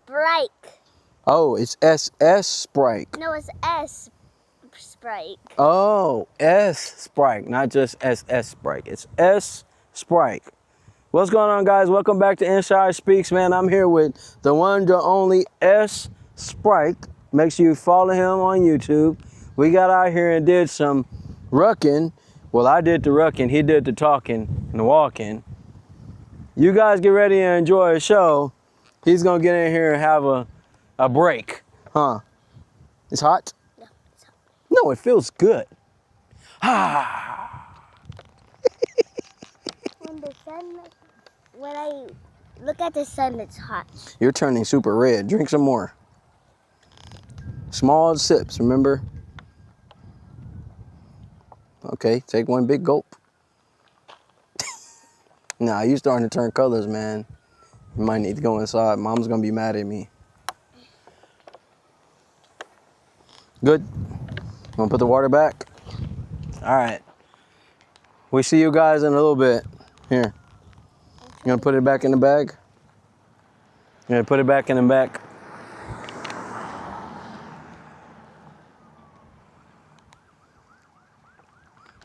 Sprite. Oh, it's SS Sprite. No, it's S Sprite. Oh, S Sprite, not just SS Sprite. It's S Sprite. What's going on, guys? Welcome back to Inside Speaks, man. I'm here with the one, the only S Sprite. Make sure you follow him on YouTube. We got out here and did some rucking. Well, I did the rucking, he did the talking and the walking. You guys get ready and enjoy the show. He's gonna get in here and have a break, huh? It's hot? No, it's hot. No, it feels good. Ah. When I look at the sun, it's hot. You're turning super red. Drink some more. Small sips, remember? Okay, take one big gulp. Nah, you starting to turn colors, man. You might need to go inside. Mom's gonna be mad at me. Good. Wanna put the water back? All right. We see you guys in a little bit. Here. You gonna put it back in the bag? You gonna put it back in the back?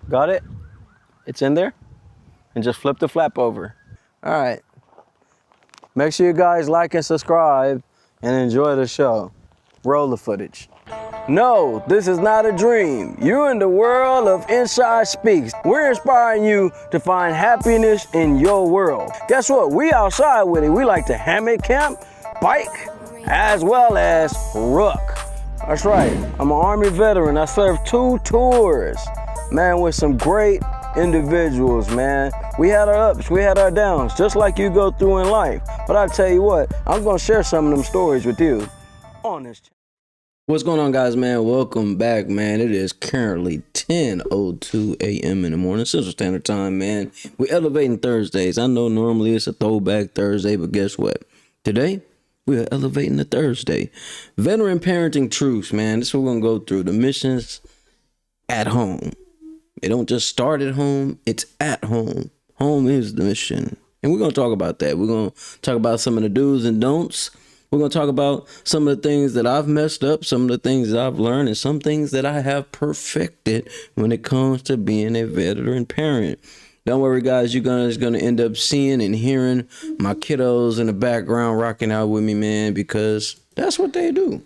Got it? It's in there? And just flip the flap over. All right. Make sure you guys like and subscribe and enjoy the show. Roll the footage. No, this is not a dream. You're in the world of Inside Speaks. We're inspiring you to find happiness in your world. Guess what? We outside with it. We like to hammock camp, bike, as well as ruck. That's right. I'm an Army veteran. I served 2 tours, man, with some great individuals, man. We had our ups, we had our downs, just like you go through in life. But I tell you what, I'm gonna share some of them stories with you on this channel. What's going on, guys, man? Welcome back, man. It is currently 10:02 a.m. in the morning, Central Standard Time, man. We're elevating Thursdays. I know normally it's a throwback Thursday, but guess what? Today, we are elevating the Thursday. Veteran parenting truths, man. This is what we're gonna go through. The missions at home. It don't just start at home, it's at home. Home is the mission. And we're gonna talk about that. We're gonna talk about some of the do's and don'ts. We're going to talk about some of the things that I've messed up, some of the things that I've learned, and some things that I have perfected when it comes to being a veteran parent. Don't worry, guys. You guys going to end up seeing and hearing my kiddos in the background rocking out with me, man, because that's what they do.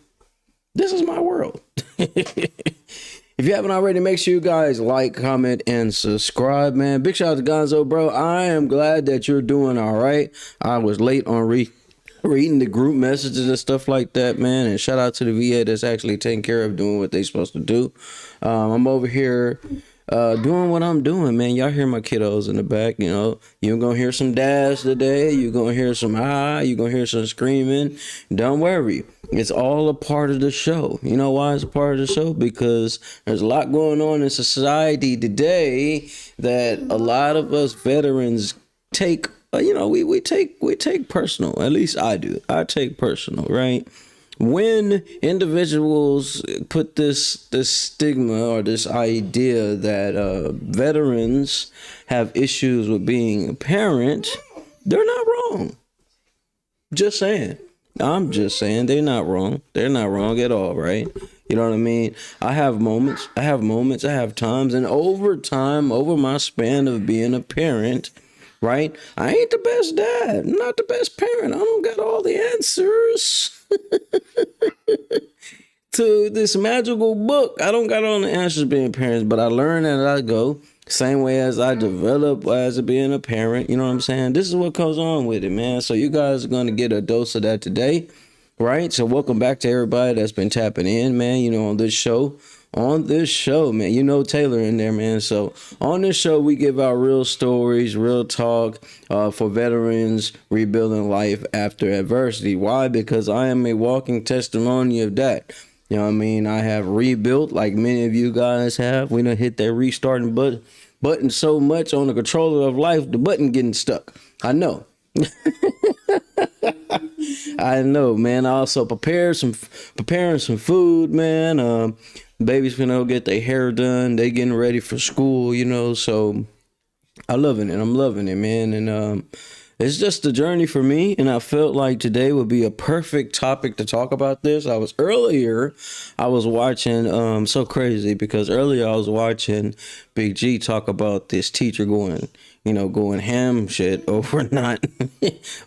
This is my world. If you haven't already, make sure you guys like, comment, and subscribe, man. Big shout out to Gonzo, bro. I am glad that you're doing all right. I was late on reading the group messages and stuff like that, man. And shout out to the VA that's actually taking care of doing what they supposed to do. I'm over here doing what I'm doing, man. Y'all hear my kiddos in the back, you know. You're gonna hear some dash today. You're gonna hear some you're gonna hear some screaming. Don't worry. It's all a part of the show. You know why it's a part of the show? Because there's a lot going on in society today that a lot of us veterans take. We take personal. At least I do. I take personal, right? When individuals put this stigma or this idea that veterans have issues with being a parent, they're not wrong. Just saying. I'm just saying they're not wrong. They're not wrong at all, right? You know what I mean? I have moments. I have times, and over time, over my span of being a parent, right? I ain't the best dad, not the best parent. I don't got all the answers to this magical book. I don't got all the answers being parents, but I learn as I go. Same way as I develop as being a parent. You know what I'm saying? This is what goes on with it, man. So you guys are going to get a dose of that today, right? So welcome back to everybody that's been tapping in, man, you know, on this show. On this show, man, you know Taylor in there, man. So on this show, we give out real stories, real talk for veterans rebuilding life after adversity. Why? Because I am a walking testimony of that. You know what I mean? I have rebuilt like many of you guys have. We done hit that restarting button so much on the controller of life, the button getting stuck. I know. I know, man. I also preparing some food, man. Babies finna go get their hair done. They getting ready for school, you know. So I'm loving it, man. And it's just a journey for me, and I felt like today would be a perfect topic to talk about this. I was watching so crazy because earlier I was watching Big G talk about this teacher going ham shit over not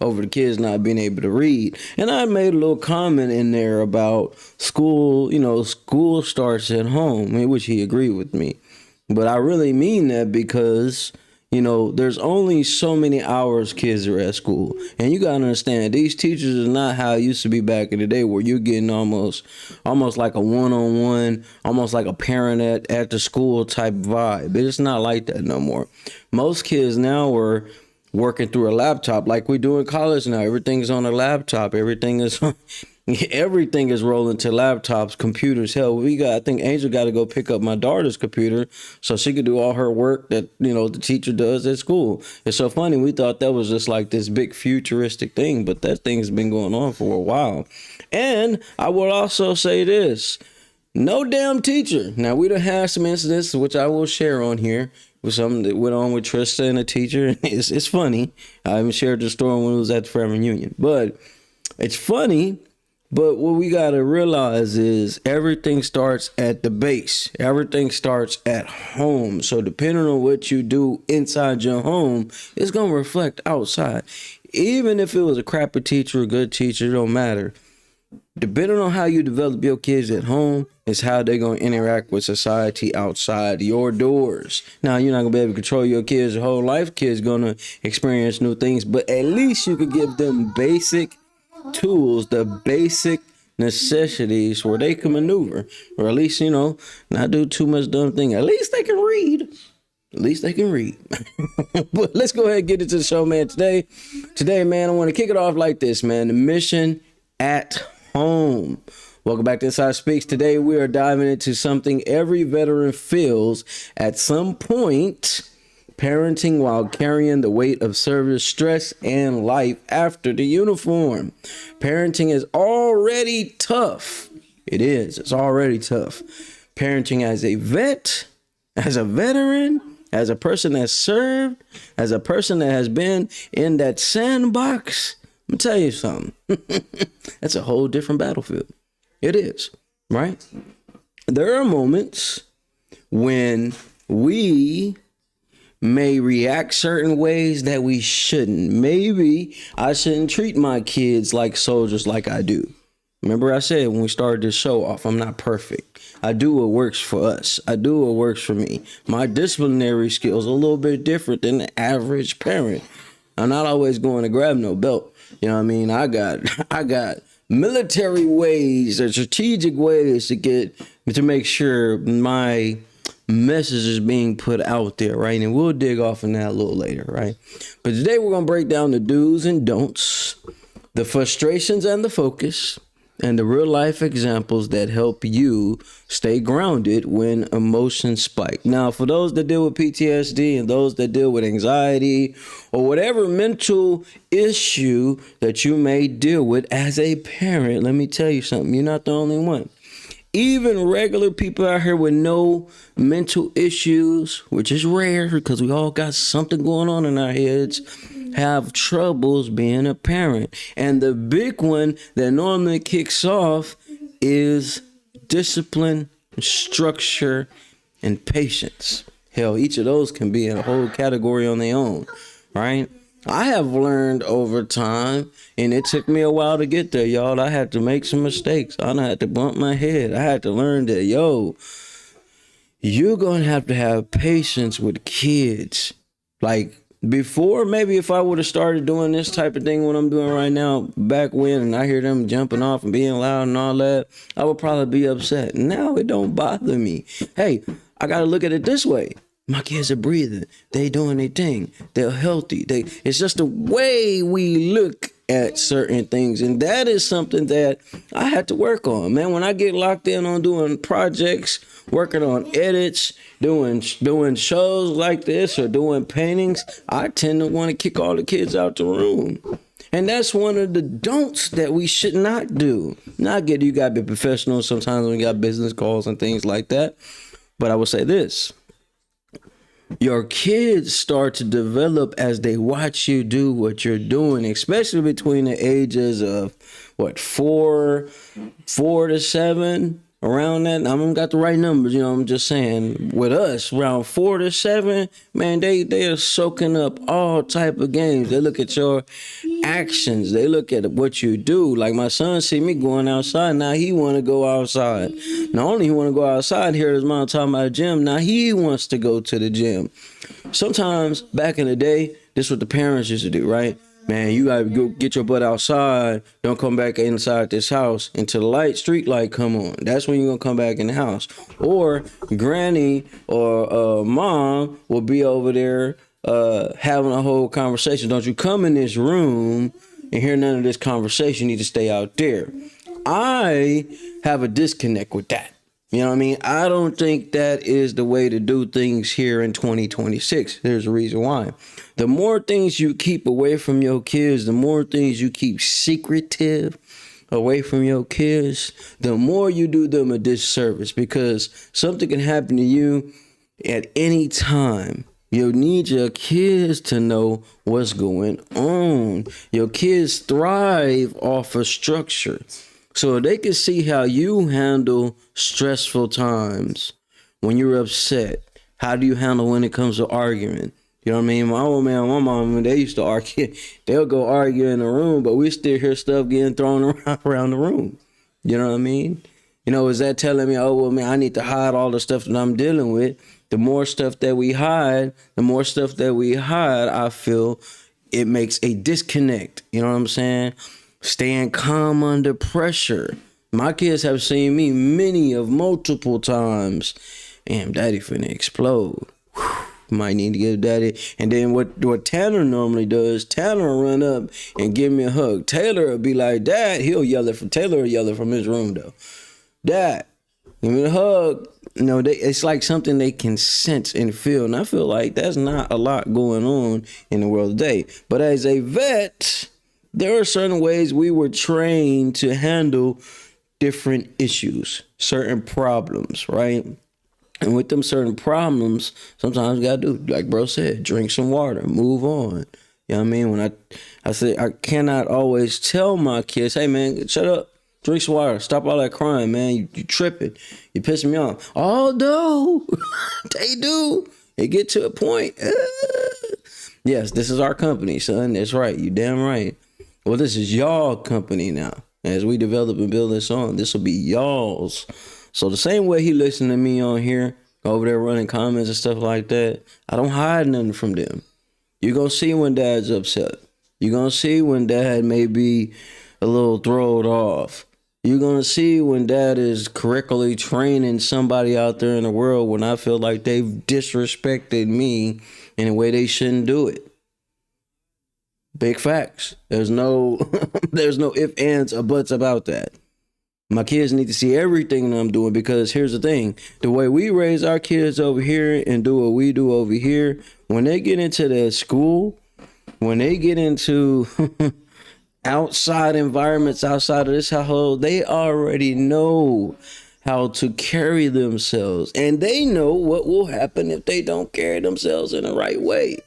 over the kids not being able to read. And I made a little comment in there about school, school starts at home, in which he agreed with me. But I really mean that because there's only so many hours kids are at school. And you gotta understand, these teachers are not how it used to be back in the day where you're getting almost like a one-on-one, almost like a parent at the school type vibe. It's not like that no more. Most kids now are working through a laptop like we do in college now. Everything's on a laptop. Everything is rolling to laptops, computers. Hell, I think Angel got to go pick up my daughter's computer so she could do all her work that, the teacher does at school. It's so funny. We thought that was just like this big futuristic thing, but that thing's been going on for a while. And I will also say this, no damn teacher. Now, we done had some incidents, which I will share on here, with something that went on with Trista and a teacher. It's funny. I even shared the story when it was at the family reunion, but it's funny. But what we got to realize is everything starts at the base. Everything starts at home. So depending on what you do inside your home, it's going to reflect outside. Even if it was a crappy teacher, a good teacher, it don't matter. Depending on how you develop your kids at home is how they're going to interact with society outside your doors. Now, you're not going to be able to control your kids' whole life. Kids going to experience new things, but at least you could give them basic tools, the basic necessities where they can maneuver, or at least, not do too much dumb thing. At least they can read. But let's go ahead and get into the show, man. Today, man, I want to kick it off like this, man. The mission at home. Welcome back to Inside Speaks. Today, we are diving into something every veteran feels at some point: parenting while carrying the weight of service, stress, and life after the uniform. Parenting is already tough. It is. It's already tough. Parenting as a vet, as a veteran, as a person that served, as a person that has been in that sandbox. I'm gonna tell you something. That's a whole different battlefield. It is, right? There are moments when we may react certain ways that we shouldn't. Maybe I shouldn't treat my kids like soldiers like I do. Remember I said when we started this show off, I'm not perfect. I do what works for us. I do what works for me. My disciplinary skills are a little bit different than the average parent. I'm not always going to grab no belt. You know what I mean? I got military ways or strategic ways to make sure my message is being put out there, right? And we'll dig off in that a little later, right? But today we're going to break down the do's and don'ts, the frustrations and the focus, and the real life examples that help you stay grounded when emotions spike. Now, for those that deal with PTSD and those that deal with anxiety or whatever mental issue that you may deal with as a parent, let me tell you something. You're not the only one. Even regular people out here with no mental issues, which is rare because we all got something going on in our heads, have troubles being a parent. And the big one that normally kicks off is discipline, structure, and patience. Hell, each of those can be in a whole category on their own, right? I have learned over time, and it took me a while to get there, y'all. I had to make some mistakes. I had to bump my head. I had to learn that, you're going to have patience with kids. Like before, maybe if I would have started doing this type of thing, what I'm doing right now, back when, and I hear them jumping off and being loud and all that, I would probably be upset. Now it don't bother me. Hey, I got to look at it this way. My kids are breathing. They doing their thing. They're healthy. It's just the way we look at certain things. And that is something that I had to work on, man. When I get locked in on doing projects, working on edits, doing shows like this or doing paintings, I tend to want to kick all the kids out the room. And that's one of the don'ts that we should not do. Now I get you got to be professional sometimes when you got business calls and things like that. But I will say this. your kids start to develop as they watch you do what you're doing, especially between the ages of what, four to seven, around that. I haven't got the right numbers, you know. I'm just saying, with us around 4 to 7, man, they are soaking up all type of games. They look at your actions, they look at what you do. Like my son see me going outside, now he want to go outside. Not only he want to go outside, hear his mom talking about a gym, now he wants to go to the gym. Sometimes back in the day, this is what the parents used to do, right? Man, you gotta go get your butt outside. Don't come back inside this house until the street light come on. That's when you're gonna come back in the house. Or granny or mom will be over there having a whole conversation. Don't you come in this room and hear none of this conversation. You need to stay out there. I have a disconnect with that. You know what I mean? I don't think that is the way to do things here in 2026. There's a reason why. The more things you keep away from your kids, the more things you keep secretive away from your kids, the more you do them a disservice, because something can happen to you at any time. You need your kids to know what's going on. Your kids thrive off of structure. So they can see how you handle stressful times when you're upset. How do you handle when it comes to arguing? You know what I mean? My old man, my mom, when they used to argue, they'll go argue in the room, but we still hear stuff getting thrown around the room. You know what I mean? You know, is that telling me, oh, well, man, I need to hide all the stuff that I'm dealing with? The more stuff that we hide, I feel it makes a disconnect. You know what I'm saying? Staying calm under pressure. My kids have seen me multiple times. Damn, daddy finna explode. Might need to give daddy. And then what Tanner normally does, Tanner will run up and give me a hug. Taylor will be like, Dad, Taylor will yell it from his room though. Dad, give me a hug. You know, it's like something they can sense and feel. And I feel like that's not a lot going on in the world today. But as a vet, there are certain ways we were trained to handle different issues, certain problems, right? And with them certain problems, sometimes you gotta do, like bro said, drink some water, move on. You know what I mean? When I say I cannot always tell my kids, hey man, shut up, drink some water, stop all that crying, man. You tripping, you pissing me off. Although they do, they get to a point. Yes, this is our company, son. That's right. You damn right. Well, this is y'all company now. As we develop and build this on, this will be y'all's. So the same way he listened to me on here, over there running comments and stuff like that, I don't hide nothing from them. You're going to see when dad's upset. You're going to see when dad may be a little thrown off. You're going to see when dad is correctly training somebody out there in the world when I feel like they've disrespected me in a way they shouldn't do it. Big facts. There's no ifs, ands, or buts about that. My kids need to see everything that I'm doing, because here's the thing. The way we raise our kids over here and do what we do over here, when they get into their school, when they get into outside environments outside of this household, they already know how to carry themselves. And they know what will happen if they don't carry themselves in the right way.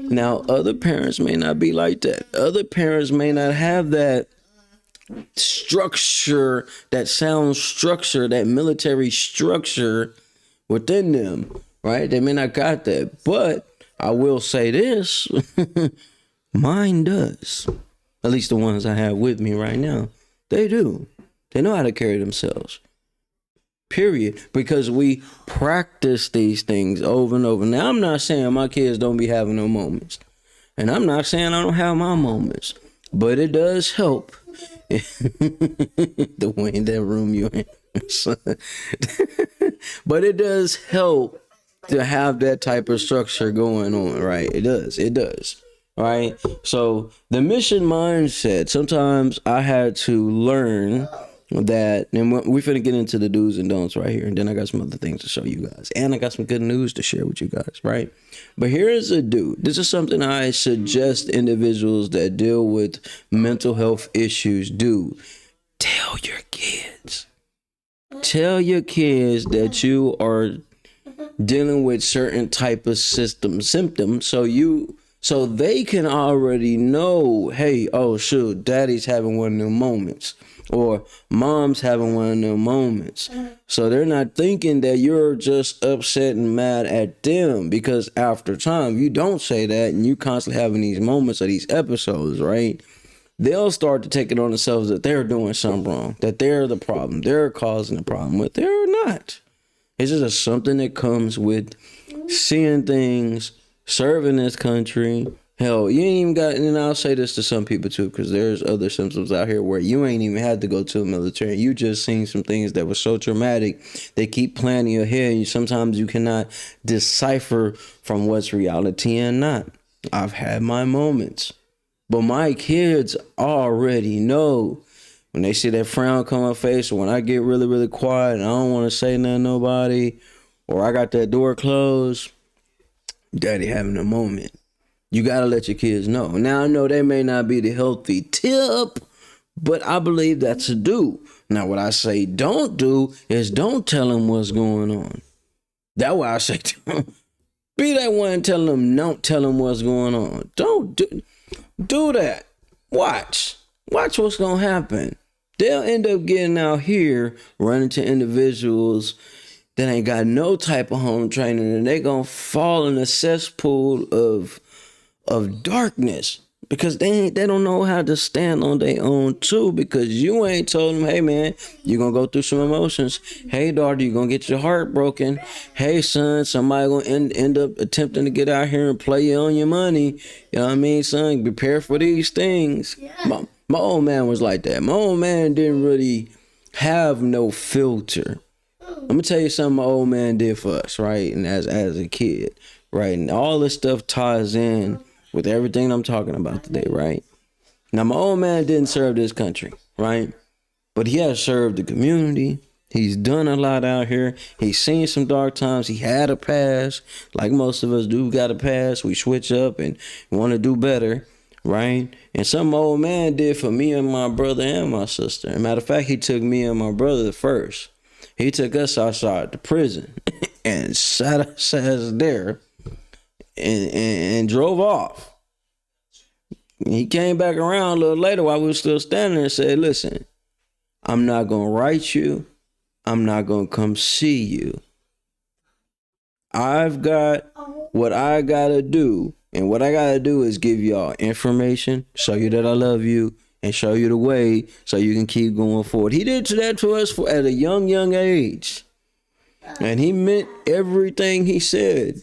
Now, other parents may not be like that. Other parents may not have that structure, that sound structure, that military structure within them, right? They may not got that. But I will say this, mine does. At least the ones I have with me right now. They do. They know how to carry themselves. Period. Because we practice these things over and over. Now, I'm not saying my kids don't be having no moments. And I'm not saying I don't have my moments. But it does help. The way in that room you're in. But it does help to have that type of structure going on, right? It does. Right? So the mission mindset, sometimes I had to learn that, and we're finna get into the do's and don'ts right here, and then I got some other things to show you guys, and I got some good news to share with you guys, right? But here's a do. This is something I suggest individuals that deal with mental health issues do. Tell your kids that you are dealing with certain type of symptoms, so they can already know, hey, oh shoot, daddy's having one of them moments, or mom's having one of them moments. So they're not thinking that you're just upset and mad at them, because after time, you don't say that and you constantly having these moments or these episodes, right? They'll start to take it on themselves that they're doing something wrong, that they're the problem, they're causing the problem, but they're not. It's just something that comes with seeing things, serving this country. Hell, you ain't even got, and I'll say this to some people too, because there's other symptoms out here where you ain't even had to go to the military. You just seen some things that were so traumatic, they keep playing in your head, and sometimes you cannot decipher from what's reality and not. I've had my moments, but my kids already know. When they see that frown come on my face, or when I get really, really quiet and I don't want to say nothing to nobody, or I got that door closed, daddy having a moment. You got to let your kids know. Now, I know they may not be the healthy tip, but I believe that's a do. Now, what I say don't do is don't tell them what's going on. That's why I say be that one telling them, don't tell them what's going on. Don't do that. Watch what's going to happen. They'll end up getting out here, running to individuals that ain't got no type of home training, and they gonna fall in a cesspool of darkness, because they don't know how to stand on their own too, because you ain't told them, hey man, you're gonna go through some emotions. Hey daughter, you're gonna get your heart broken. Hey son, somebody gonna end up attempting to get out here and play you on your money. You know what I mean, son? Prepare for these things. Yeah. My old man was like that. My old man didn't really have no filter. I'm gonna tell you something my old man did for us, right? And as a kid, right? And all this stuff ties in with everything I'm talking about today, right? Now, my old man didn't serve this country, right? But he has served the community. He's done a lot out here. He's seen some dark times. He had a past, like most of us do. We got a past. We switch up and want to do better, right? And something my old man did for me and my brother and my sister. As a matter of fact, he took me and my brother first. He took us outside the prison and sat us there and drove off. He came back around a little later while we were still standing there and said, listen, I'm not going to write you. I'm not going to come see you. I've got what I got to do. And what I got to do is give y'all information, show you that I love you, and show you the way so you can keep going forward. He did that to us at a young age. And he meant everything he said.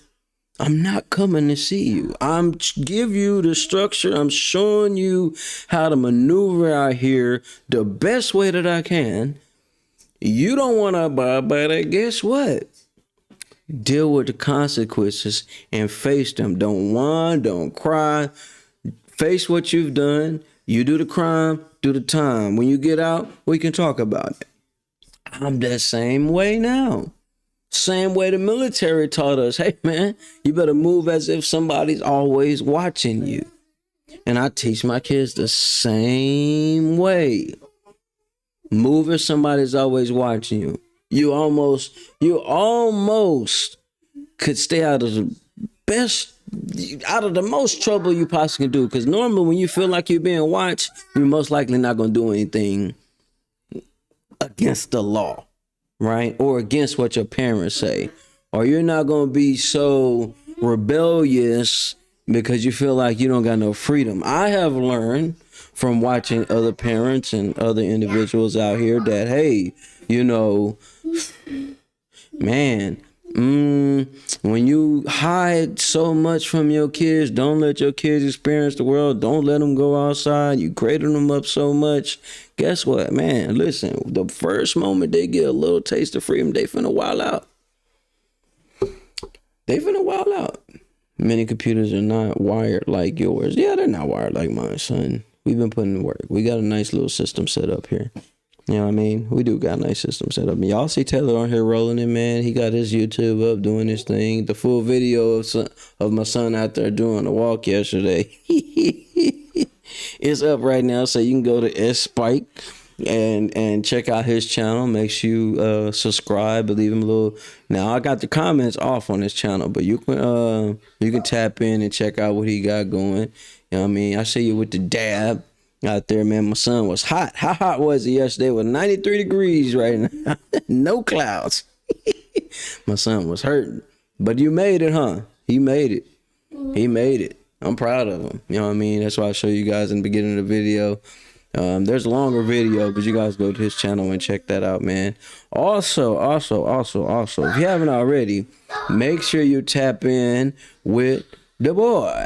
I'm not coming to see you. I'm give you the structure. I'm showing you how to maneuver out here the best way that I can. You don't want to abide by that. Guess what? Deal with the consequences and face them. Don't whine, don't cry. Face what you've done. You do the crime, do the time. When you get out, we can talk about it. I'm that same way now. Same way the military taught us, hey man, you better move as if somebody's always watching you. And I teach my kids the same way. Move if somebody's always watching you. You almost could stay out of the most trouble you possibly can do. Because normally when you feel like you're being watched, you're most likely not going to do anything against the law, right? Or against what your parents say. Or you're not going to be so rebellious because you feel like you don't got no freedom. I have learned from watching other parents and other individuals out here that, hey, you know, man, when you hide so much from your kids, don't let your kids experience the world. Don't let them go outside. You cradle them up so much. Guess what, man? Listen, the first moment they get a little taste of freedom, they finna wild out. They finna wild out. Many computers are not wired like yours. Yeah, they're not wired like mine, son. We've been putting in work. We got a nice little system set up here. You know what I mean? We do got a nice system set up. Y'all see Taylor on here rolling it, man. He got his YouTube up doing his thing. The full video of my son out there doing the walk yesterday. It's up right now, so you can go to S Spike and check out his channel. Make sure you subscribe, leave him a little. Now I got the comments off on his channel, but you can tap in and check out what he got going. You know what I mean? I see you with the dab out there, man. My son was hot. How hot was it yesterday? It was 93 degrees right now. No clouds. My son was hurting. But you made it, huh? He made it. He made it. I'm proud of him. You know what I mean? That's why I show you guys in the beginning of the video. There's a longer video, but you guys go to his channel and check that out, man. Also, if you haven't already, make sure you tap in with the boy.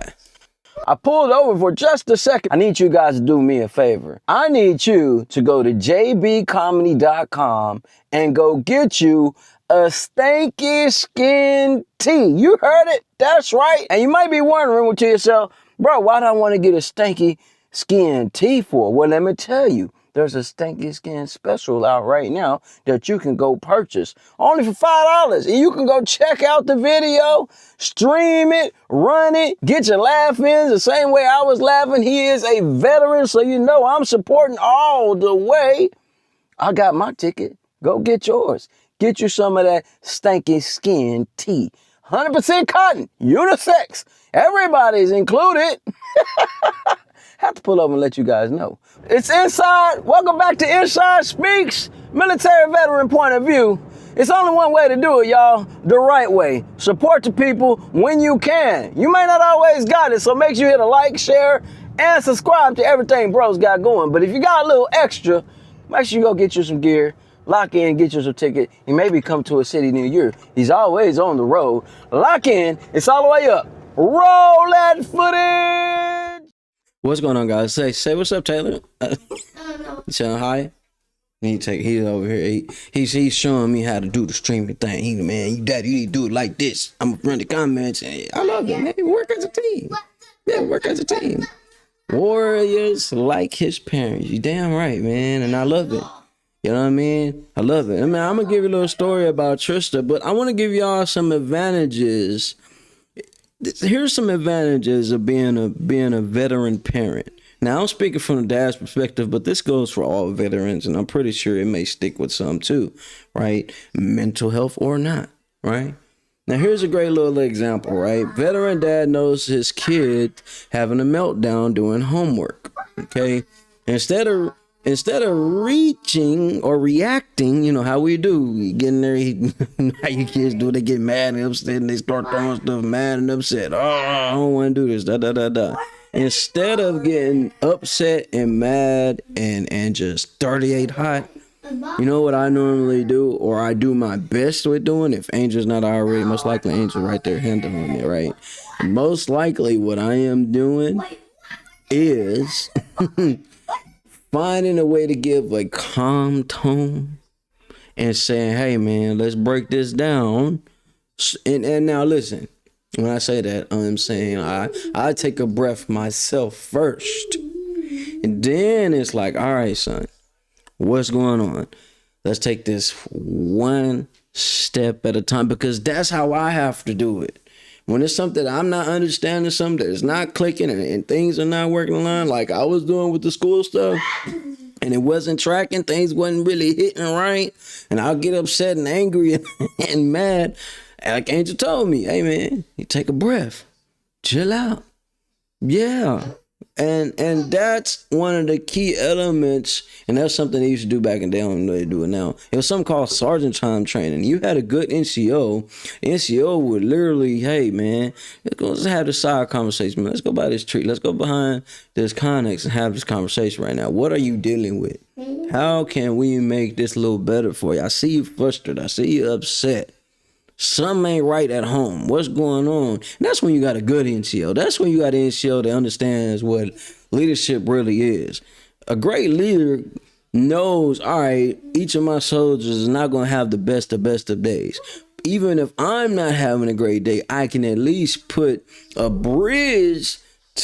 I pulled over for just a second. I need you guys to do me a favor. I need you to go to jbcomedy.com and go get you a stanky skin tee. You heard it. That's right. And you might be wondering to yourself, bro, why do I want to get a stanky skin tee for? Well, let me tell you, there's a stanky skin special out right now that you can go purchase only for $5. And you can go check out the video, stream it, run it, get your laugh in the same way I was laughing. He is a veteran, so you know I'm supporting all the way. I got my ticket. Go get yours. Get you some of that stanky skin tee. 100% cotton, unisex. Everybody's included. Have to pull over and let you guys know. It's Inside. Welcome back to Inside Speaks, military veteran point of view. It's only one way to do it, y'all. The right way. Support the people when you can. You may not always got it, so make sure you hit a like, share, and subscribe to everything bro's got going. But if you got a little extra, make sure you go get you some gear. Lock in, get you some ticket, and maybe come to a city near you. He's always on the road. Lock in, it's all the way up. Roll that footage! What's going on, guys? Say what's up, Taylor. You saying hi? He's over here. He's showing me how to do the streaming thing. Man, you need to do it like this. I'm gonna run the comments. And I love it, man. Work as a team. Yeah, work as a team. Warriors like his parents. You damn right, man. And I love it. You know what I mean? I love it. I mean, I'm going to give you a little story about Trista, but I want to give y'all some advantages. Here's some advantages of being a veteran parent. Now, I'm speaking from the dad's perspective, but this goes for all veterans, and I'm pretty sure it may stick with some too, right? Mental health or not, right? Now, here's a great little example, right? Veteran dad knows his kid having a meltdown doing homework, okay? Instead of reaching or reacting, you know how we do, you get in there, how you kids do, they get mad and upset and they start throwing stuff mad and upset. Oh, I don't want to do this, Instead of getting upset and mad and just 38 hot, you know what I normally do, or I do my best with doing, if Angel's not already, most likely Angel right there handling it, right? Most likely what I am doing is finding a way to give a calm tone and saying, hey, man, let's break this down. And now listen, when I say that, I'm saying I take a breath myself first. And then it's like, all right, son, what's going on? Let's take this one step at a time, because that's how I have to do it. When it's something I'm not understanding, something that's not clicking and things are not working along, like I was doing with the school stuff, and it wasn't tracking, things wasn't really hitting right, and I'll get upset and angry and mad. And like Angel told me, hey man, you take a breath, chill out. Yeah. And that's one of the key elements, and that's something they used to do back in the day. I don't know they do it now. It was something called sergeant time training. You had a good NCO. The NCO would literally, hey man, let's have this side conversation, man. Let's go by this tree. Let's go behind this Connex and have this conversation right now. What are you dealing with? How can we make this a little better for you? I see you frustrated. I see you upset. Something ain't right at home. What's going on? And that's when you got a good NCO. That's when you got an NCO that understands what leadership really is. A great leader knows, all right, each of my soldiers is not going to have the best of days. Even if I'm not having a great day, I can at least put a bridge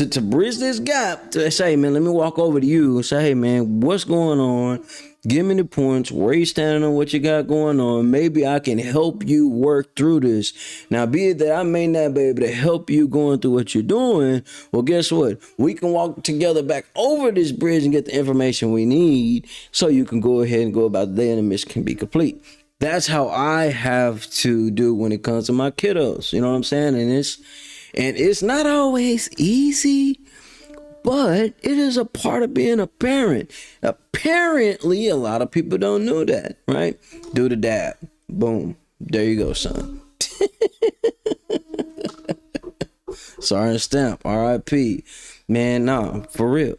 to bridge this gap, to say, man, let me walk over to you and say, hey, man, what's going on? Give me the points. Where you standing on what you got going on? Maybe I can help you work through this. Now, be it that I may not be able to help you going through what you're doing, well, guess what? We can walk together back over this bridge and get the information we need so you can go ahead and go about the day and the mission can be complete. That's how I have to do when it comes to my kiddos. You know what I'm saying? And it's not always easy, but it is a part of being a parent. Apparently, a lot of people don't know that, right? Do the dab. Boom. There you go, son. Sergeant Stamp, R.I.P. Man, nah, for real.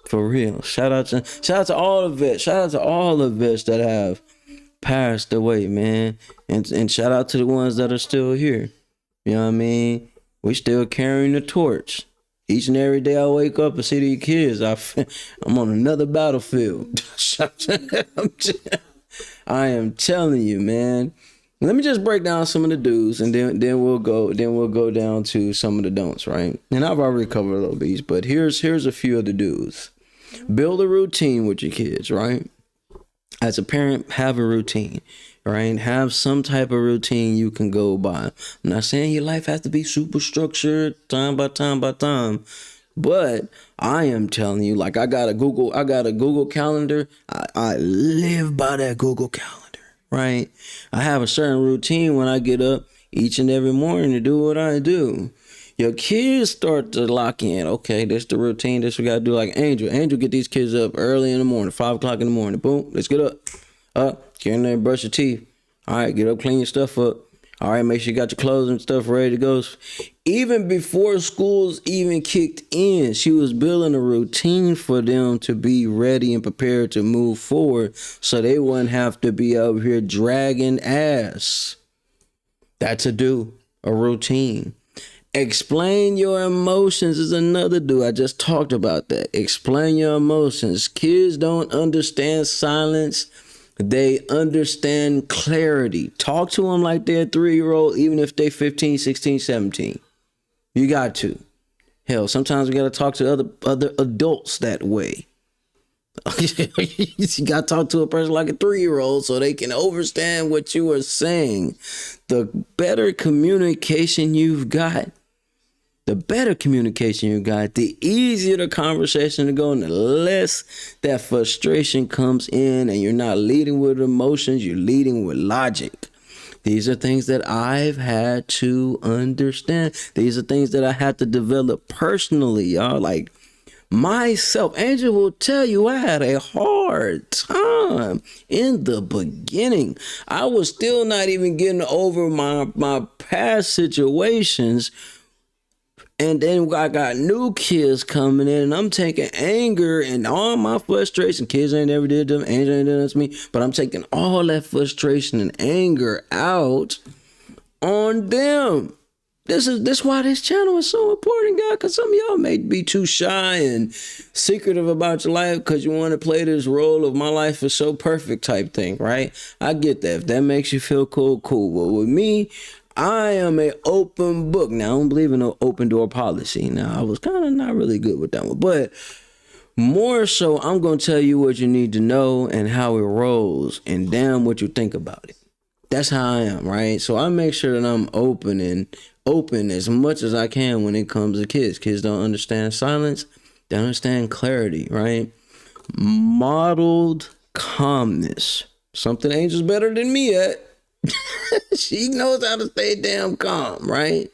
For real. Shout out to all the vets. Shout out to all the vets that have passed away, man. And shout out to the ones that are still here. You know what I mean? We still carrying the torch. Each and every day I wake up and see these kids, I'm on another battlefield. I am telling you, man. Let me just break down some of the do's, and then we'll go down to some of the don'ts, right? And I've already covered a little bit, but here's a few of the do's. Build a routine with your kids, right? As a parent, have a routine. Right? Have some type of routine you can go by. I'm not saying your life has to be super structured time by time, but I am telling you, like I got a Google Calendar. I live by that Google Calendar, right? I have a certain routine when I get up each and every morning to do what I do. Your kids start to lock in. Okay, this the routine. This we gotta do. Like Angel. Angel get these kids up early in the morning, 5 o'clock in the morning. Boom, let's get up. Get in there and brush your teeth. All right, get up, clean your stuff up. All right, make sure you got your clothes and stuff ready to go. Even before school's even kicked in, she was building a routine for them to be ready and prepared to move forward so they wouldn't have to be out here dragging ass. That's a routine. Explain your emotions is another do. I just talked about that. Explain your emotions. Kids don't understand silence. They understand clarity. Talk to them like they're a 3-year-old, even if they're 15, 16, 17. You got to. Hell, sometimes we got to talk to other adults that way. You got to talk to a person like a 3-year-old so they can understand what you are saying. The better communication you've got, the easier the conversation to go, and the less that frustration comes in, and you're not leading with emotions, you're leading with logic. These are things that I've had to understand. These are things that I had to develop personally, y'all. Like myself, Angel will tell you I had a hard time in the beginning. I was still not even getting over my past situations. And then I got new kids coming in, and I'm taking anger and all my frustration. Kids ain't never did them. Angel ain't done that to me. But I'm taking all that frustration and anger out on them. This is why this channel is so important, guys. Because some of y'all may be too shy and secretive about your life because you want to play this role of my life is so perfect type thing, right? I get that. If that makes you feel cool. But with me, I am an open book. Now, I don't believe in no open door policy. Now, I was kind of not really good with that one. But more so, I'm going to tell you what you need to know and how it rolls. And damn what you think about it. That's how I am, right? So I make sure that I'm open as much as I can when it comes to kids. Kids don't understand silence. They understand clarity, right? Modeled calmness. Something Angel's better than me at. She knows how to stay damn calm, right?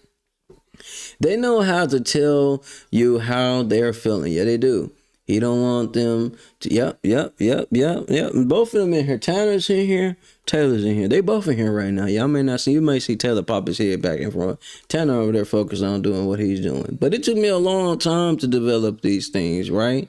They know how to tell you how they're feeling. Yeah, they do. He don't want them to, yep. And both of them in here. Tanner's in here. Taylor's in here. They both in here right now. Y'all may not see, you may see Taylor pop his head back and forth. Tanner over there focused on doing what he's doing. But it took me a long time to develop these things, right?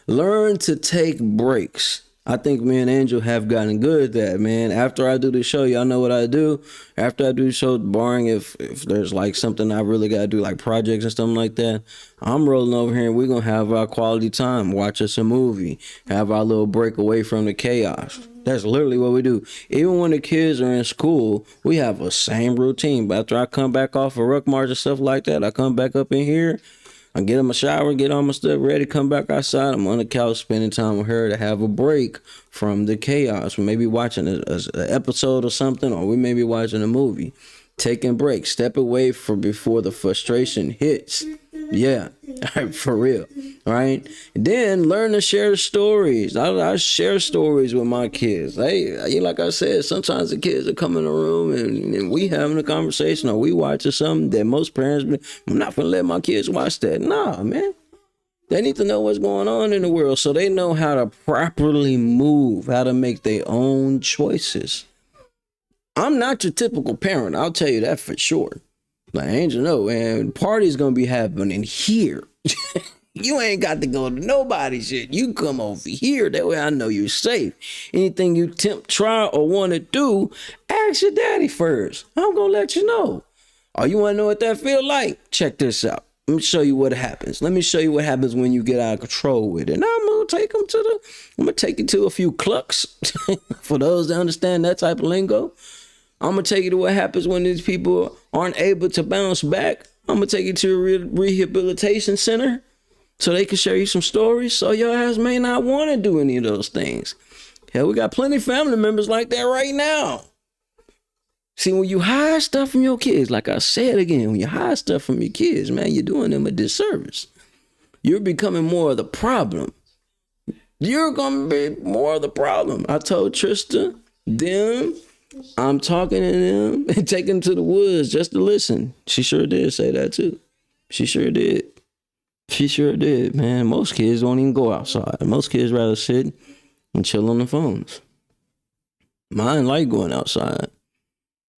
Learn to take breaks. I think me and Angel have gotten good at that, man. After I do the show, y'all know what I do. After I do the show, barring if there's like something I really got to do, like projects and stuff like that, I'm rolling over here and we're going to have our quality time, watch us a movie, have our little break away from the chaos. That's literally what we do. Even when the kids are in school, we have a same routine. But after I come back off a ruck march and stuff like that, I come back up in here. I get in my shower, get all my stuff ready, come back outside. I'm on the couch spending time with her to have a break from the chaos. We may be watching an episode or something, or we may be watching a movie. Taking breaks, step away from before the frustration hits. Yeah, for real, right? And then learn to share stories. I share stories with my kids. Hey, like I said, sometimes the kids will come in the room and we having a conversation or we watching something that most parents, I'm not gonna let my kids watch that. Nah, man. They need to know what's going on in the world so they know how to properly move, how to make their own choices. I'm not your typical parent. I'll tell you that for sure. Like, Angel, no, man, party's gonna be happening here. You ain't got to go to nobody's shit. You come over here. That way I know you're safe. Anything you try or want to do, ask your daddy first. I'm gonna let you know. Oh, you wanna know what that feel like? Check this out. Let me show you what happens. Let me show you what happens when you get out of control with it. And I'm gonna take you to a few clucks. For those that understand that type of lingo. I'm going to take you to what happens when these people aren't able to bounce back. I'm going to take you to a rehabilitation center so they can share you some stories. So your ass may not want to do any of those things. Hell, we got plenty of family members like that right now. See, when you hide stuff from your kids, like I said again, when you hide stuff from your kids, man, you're doing them a disservice. You're becoming more of the problem. You're going to be more of the problem. I told Trista, them, I'm talking to them and taking them to the woods just to listen. She sure did say that too. She sure did. She sure did, man. Most kids don't even go outside. Most kids rather sit and chill on the phones. Mine like going outside.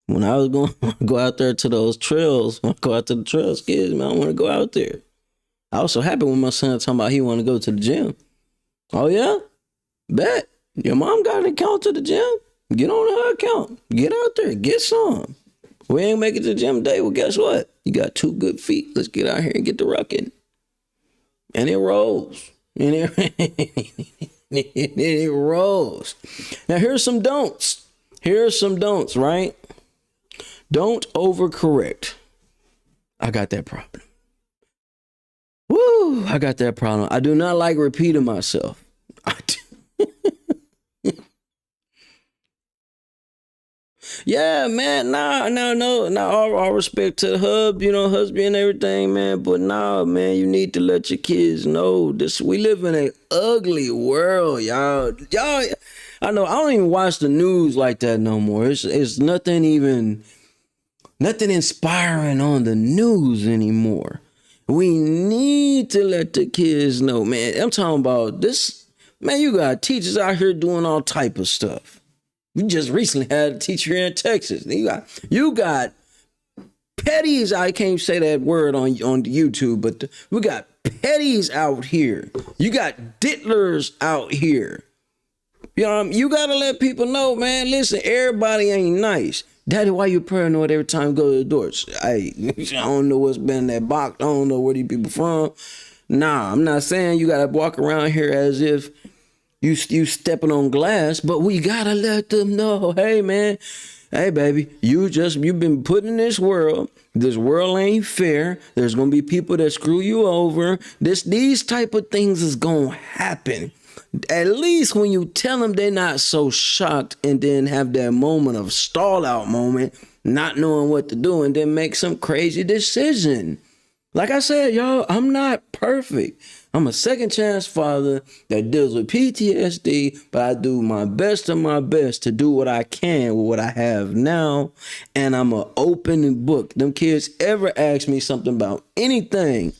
When I was going to go out there to those trails, when I go out to the trails, kids, man, I want to go out there. I was so happy when my son talking about he want to go to the gym. Oh yeah? Bet. Your mom got an account to the gym? Get on her account. Get out there. Get some. We ain't make it to the gym today. Well, guess what? You got 2 good feet. Let's get out here and get the rucking. And it rolls. And it rolls. Now, here's some don'ts. Here's some don'ts, right? Don't overcorrect. I got that problem. Woo! I got that problem. I do not like repeating myself. I do. Yeah, man, no, all respect to the husband and everything, man, but nah, man, you need to let your kids know this. We live in an ugly world, y'all, I know, I don't even watch the news like that no more. It's nothing inspiring on the news anymore. We need to let the kids know, man. I'm talking about this, man, you got teachers out here doing all type of stuff. We just recently had a teacher here in Texas. You got petties. I can't say that word on YouTube, but we got petties out here. You got diddlers out here. You gotta let people know, man. Listen, everybody ain't nice. Daddy, why you paranoid every time you go to the doors? I don't know what's been in that box. I don't know where these people from. Nah, I'm not saying you gotta walk around here as if you stepping on glass, but we gotta let them know, hey man, hey baby, you've been put in this world. This world ain't fair. There's gonna be people that screw you over. These type of things is gonna happen. At least when you tell them, they're not so shocked and then have that moment of stall out moment, not knowing what to do, and then make some crazy decision. Like I said, y'all, I'm not perfect. I'm a second chance father that deals with PTSD, but I do my best of my best to do what I can with what I have now. And I'm an open book. Them kids ever ask me something about anything,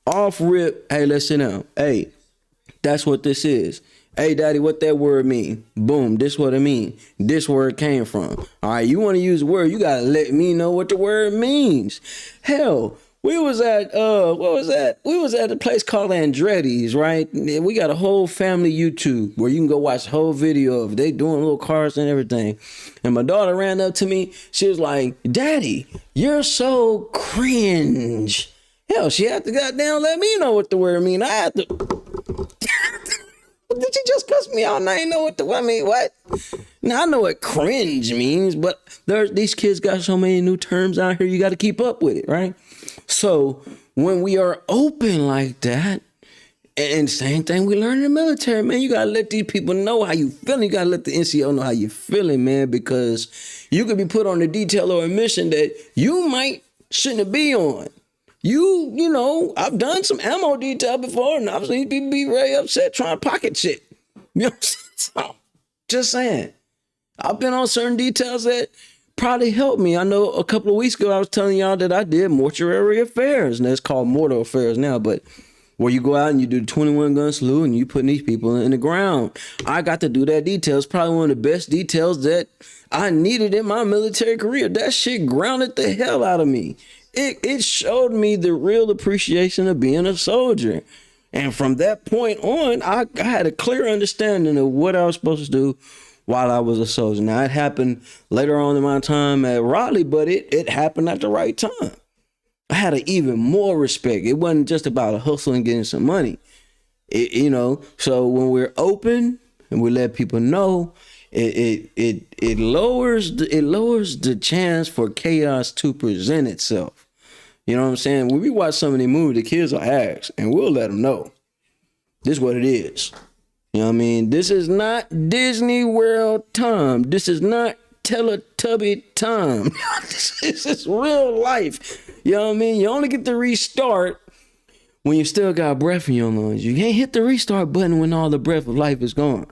off rip, hey, let's sit down. Hey, that's what this is. Hey, daddy, what that word mean? Boom, this what it mean. This word came from. All right, you want to use a word, you got to let me know what the word means. Hell, we was at, what was that? We was at a place called Andretti's, right? We got a whole family YouTube where you can go watch the whole video of they doing little cars and everything. And my daughter ran up to me. She was like, Daddy, you're so cringe. Hell, she had to goddamn let me know what the word mean. I had to. Did you just cuss me out and I ain't know what? Now I know what cringe means, but these kids got so many new terms out here, you got to keep up with it, right? So when we are open like that, and same thing we learn in the military, man. You gotta let these people know how you feeling. You gotta let the NCO know how you feeling, man, because you could be put on a detail or a mission that you might shouldn't be on. You know, I've done some ammo detail before, and I've seen people be very upset trying to pocket shit. You know what I'm saying? So, just saying. I've been on certain details that probably helped me. I know a couple of weeks ago I was telling y'all that I did mortuary affairs, and that's called mortal affairs now, but where you go out and you do the 21 gun salute and you putting these people in the ground. I got to do that detail. It's probably one of the best details that I needed in my military career. That shit grounded the hell out of me. It showed me the real appreciation of being a soldier. And from that point on, I had a clear understanding of what I was supposed to do while I was a soldier. Now, it happened later on in my time at Raleigh, but it happened at the right time. I had an even more respect. It wasn't just about a hustle and getting some money. So when we're open and we let people know, it lowers the chance for chaos to present itself. You know what I'm saying? When we watch some of these movies, the kids will ask, and we'll let them know. This is what it is. You know what I mean? This is not Disney World time. This is not Teletubby time. This is real life. You know what I mean? You only get to restart when you still got breath in your lungs. You can't hit the restart button when all the breath of life is gone.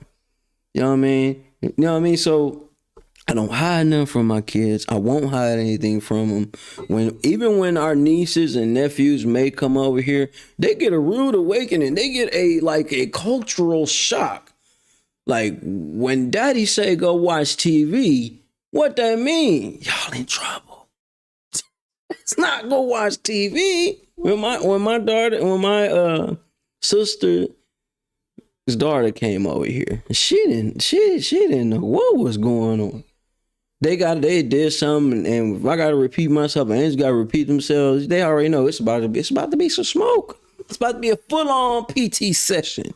You know what I mean? You know what I mean? So I don't hide nothing from my kids. I won't hide anything from them. Even when our nieces and nephews may come over here, they get a rude awakening. They get a cultural shock. Like when daddy say go watch TV, what that mean? Y'all in trouble. It's not go watch TV. When my sister's daughter came over here, she didn't know what was going on. They did something, and if I gotta repeat myself, and Angels gotta repeat themselves, they already know it's about to be some smoke. It's about to be a full-on PT session,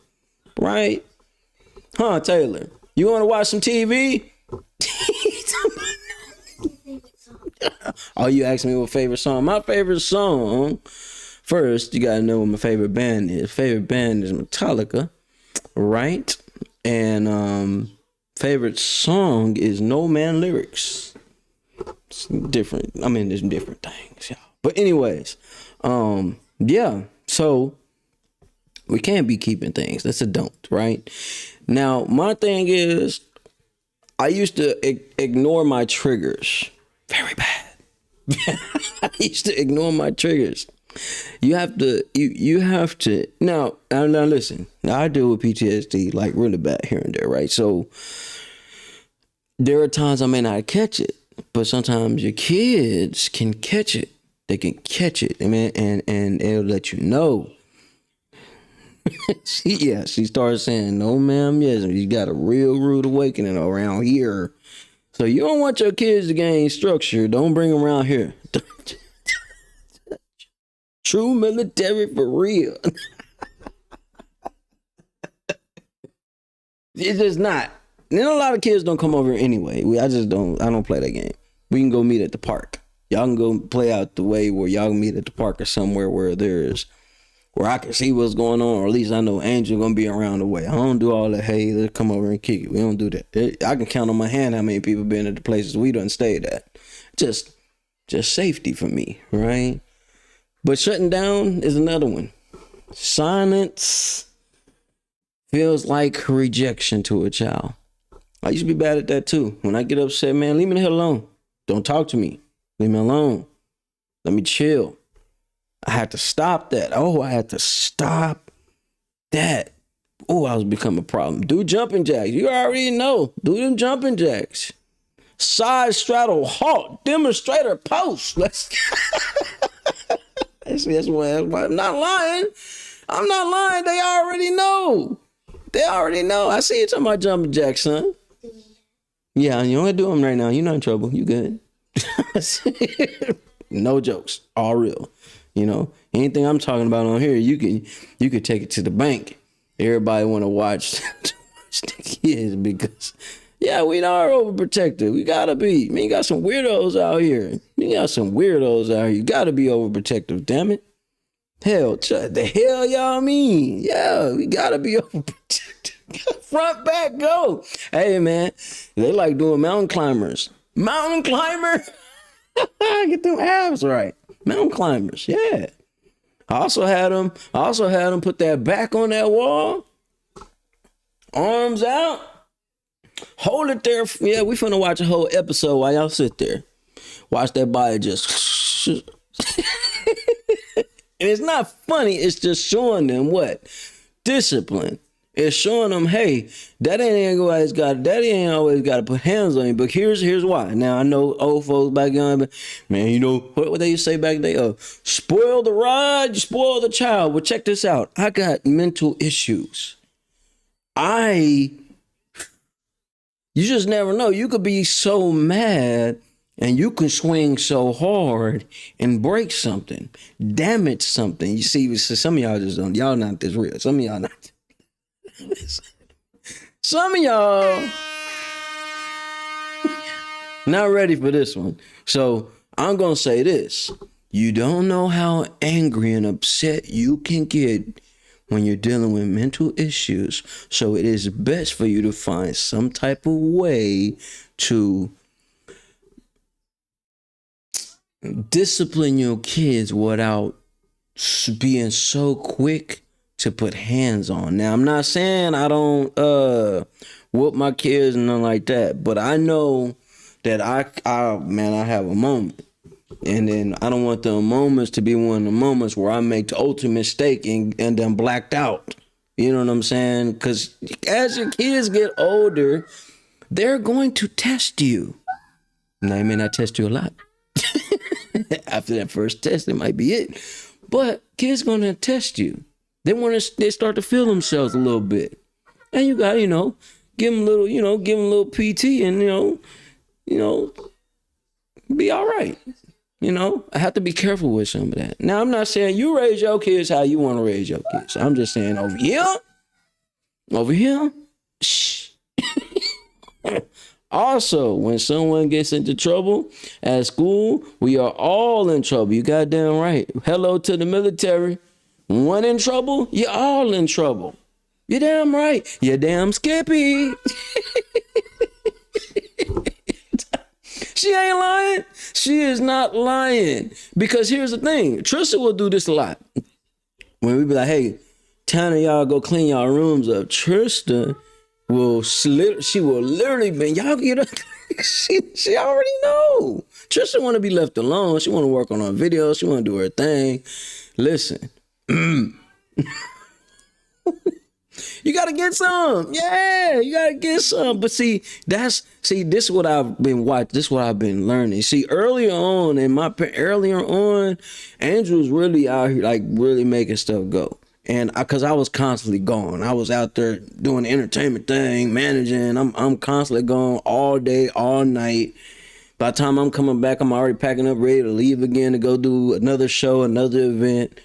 right? Huh, Taylor? You want to watch some TV? Oh, you asked me what favorite song? My favorite song. First, you gotta know what my favorite band is. Favorite band is Metallica, right? And favorite song is No Man Lyrics. It's different. I mean, there's different things, y'all. But anyways, yeah. So we can't be keeping things. That's a don't, right? Now, my thing is, I used to ignore my triggers very bad. I used to ignore my triggers. You have to now listen. Now, I deal with PTSD like really bad here and there, right? So there are times I may not catch it, but sometimes your kids can catch it. They can catch it, and it'll let you know. She started saying, "No, ma'am, yes." You got a real rude awakening around here. So you don't want your kids to gain structure. Don't bring them around here. True military for real. It's just not. And then a lot of kids don't come over anyway. I don't play that game. We can go meet at the park. Y'all can go play out the way where y'all can meet at the park or somewhere where I can see what's going on, or at least I know Angel gonna be around the way. I don't do all that, hey, let's come over and kick it. We don't do that. I can count on my hand how many people been at the places we done stayed at. Just safety for me, right? But shutting down is another one. Silence feels like rejection to a child. I used to be bad at that too. When I get upset, man, leave me the hell alone. Don't talk to me. Leave me alone. Let me chill. I had to stop that. Oh, I had to stop that. Oh, I was becoming a problem. Do jumping jacks. You already know. Do them jumping jacks. Side straddle halt. Demonstrator post. Let's. That's why I'm not lying. I'm not lying. They already know. They already know. I see you talking about jumping jacks, son. Yeah, you don't do them right now. You're not in trouble. You good. No jokes. All real. You know, anything I'm talking about on here, you could take it to the bank. Everybody want to watch the kids because, yeah, we are overprotected. We gotta be. Man, you got some weirdos out here. You got some weirdos out here. You gotta be overprotective. Damn it. Hell, the hell y'all mean? Yeah, we gotta be overprotected. Front, back, go. Hey, man, they like doing mountain climbers. Mountain climber? Get them abs right. Mountain climbers, yeah. I also had them put that back on that wall, arms out, hold it there. Yeah, we finna watch a whole episode while y'all sit there. Watch that body just. And it's not funny, it's just showing them what? Discipline. It's showing them, hey, daddy ain't always got to put hands on you. But here's why. Now I know old folks back then, man, you know what they used to say back then? Spoil the rod, you spoil the child. Well, check this out. I got mental issues. You just never know. You could be so mad and you can swing so hard and break something, damage something. You see, some of y'all just don't. Y'all not this real. Some of y'all not. Some of y'all not ready for this one. So I'm going to say this. You don't know how angry and upset you can get when you're dealing with mental issues. So it is best for you to find some type of way to discipline your kids without being so quick to put hands on. Now, I'm not saying I don't whoop my kids and nothing like that, but I know that I have a moment. And then I don't want the moments to be one of the moments where I make the ultimate mistake and then blacked out. You know what I'm saying? Because as your kids get older, they're going to test you. Now, they may not test you a lot. After that first test, it might be it. But kids going to test you. They start to feel themselves a little bit. And you got, give them a little PT and, be all right. I have to be careful with some of that. Now, I'm not saying you raise your kids how you want to raise your kids. I'm just saying over here, shh. Also, when someone gets into trouble at school, we are all in trouble. You goddamn right. Hello to the military. One in trouble, you're all in trouble. You're damn right. You're damn Skippy. She ain't lying. She is not lying. Because here's the thing. Trista will do this a lot. When we be like, hey, 10 of y'all go clean y'all rooms up. Trista she will literally be, y'all get up. She already know. Trista want to be left alone. She want to work on her videos. She want to do her thing. Listen. You gotta get some. Yeah, you gotta get some. But this is what I've been watching. This is what I've been learning. See, earlier on, Andrew was really out here, like really making stuff go. And because I was constantly gone. I was out there doing the entertainment thing, managing. I'm constantly gone all day, all night. By the time I'm coming back, I'm already packing up, ready to leave again to go do another show, another event.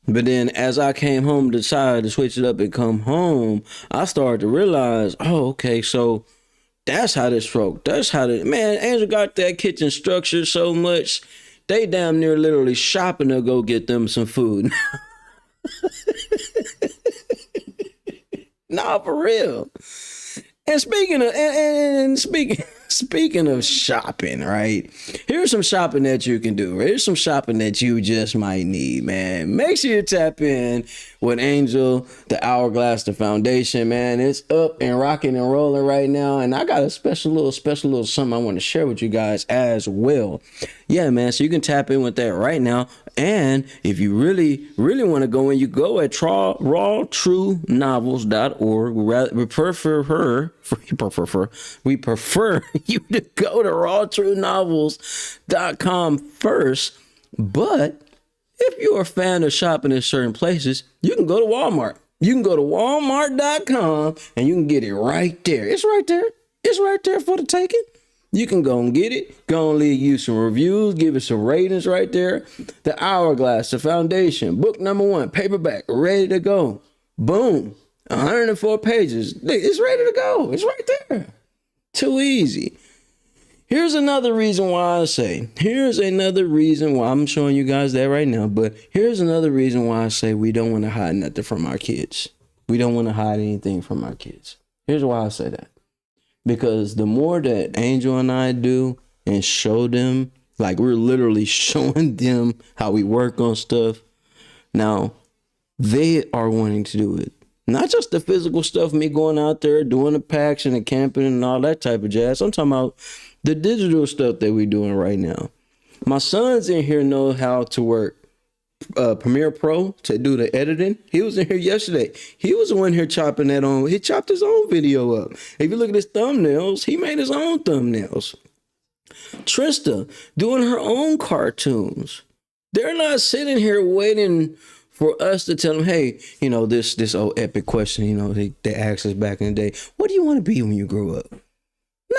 But then as I came home, decided to switch it up and come home, I started to realize, oh, okay, so that's how man, Angel got that kitchen structured so much, they damn near literally shopping to go get them some food. Nah, for real. And speaking of shopping, right? Here's some shopping that you can do. Here's some shopping that you just might need, man. Make sure you tap in with Angel, the Hourglass, the Foundation, man. It's up and rocking and rolling right now. And I got a special little something I want to share with you guys as well. Yeah, man. So you can tap in with that right now. And if you really, really want to go in, you go at rawtruenovels.org. We prefer you to go to rawtruenovels.com first. But if you're a fan of shopping in certain places, you can go to Walmart. You can go to walmart.com and you can get it right there. It's right there. It's right there for the taking. You can go and get it. Go and leave you some reviews. Give it some ratings right there. The Hourglass, the Foundation, book number 1, paperback, ready to go. Boom. 104 pages. It's ready to go. It's right there. Too easy. Here's another reason why here's another reason why I'm showing you guys that right now. But here's another reason why I say we don't want to hide nothing from our kids. We don't want to hide anything from our kids. Here's why I say that. Because the more that Angel and I do and show them, like we're literally showing them how we work on stuff. Now, they are wanting to do it. Not just the physical stuff, me going out there doing the packs and the camping and all that type of jazz. I'm talking about the digital stuff that we're doing right now. My sons in here know how to work Premiere Pro to do the editing. He was in here yesterday. He was the one here chopping that on. He chopped his own video up. If you look at his thumbnails, he made his own thumbnails. Trista doing her own cartoons. They're not sitting here waiting for us to tell them, hey, you know, this old epic question, you know, they asked us back in the day, what do you want to be when you grow up?